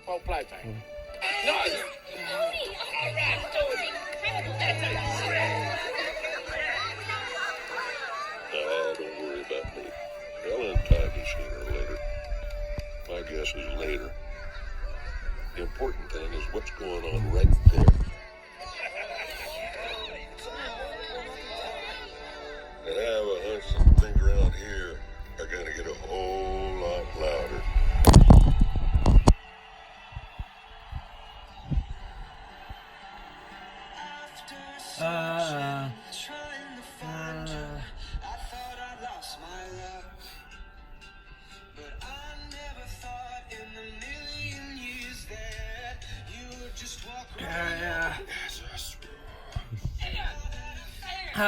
Well played, mate. No! Alright, Tony! Don't worry about me. They'll untie me sooner or later. My guess is later. The important thing is what's going on right there. And I have a hunch that things around here are going to get a whole lot louder. I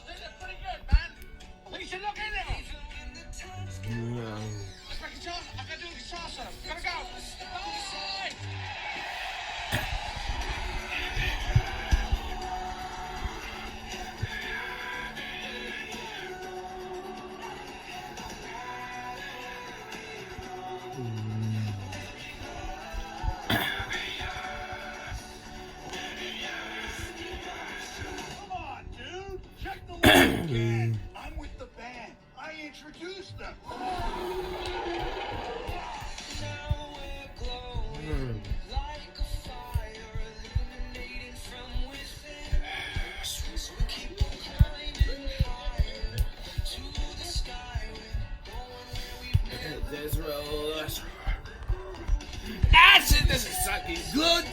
think they're pretty good, man. I think you should look in there. Let's make a chance. I can do the chance on them. Gotta go. Bye! Come on, dude. Check the line, man. I'm with the band. I introduced them. Acid, this is sucking good.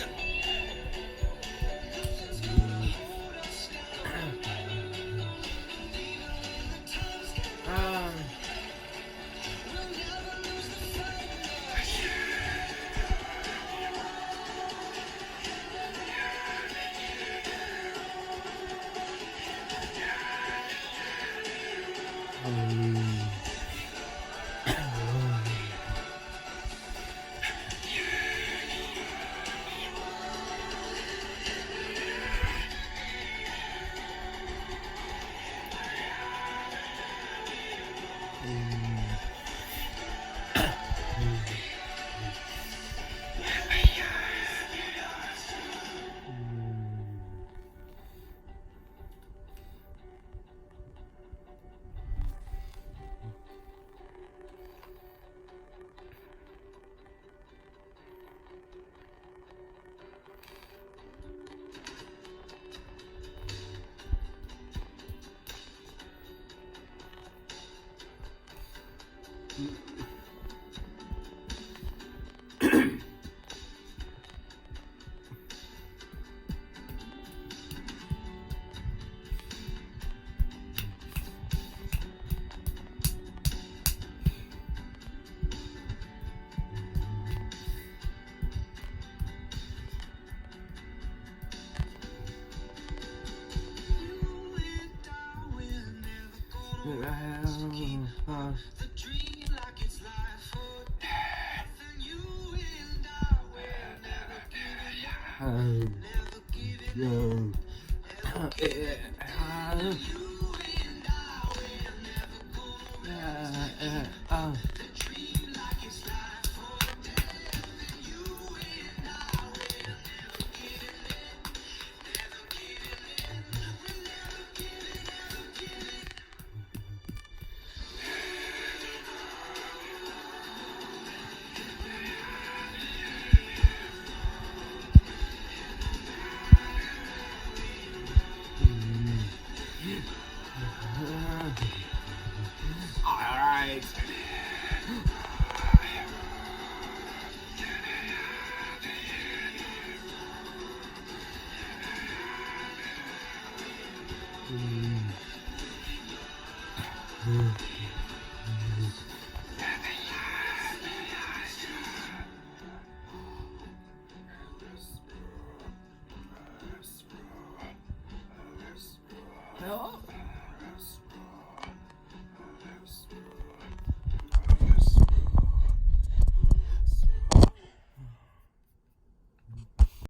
Mm.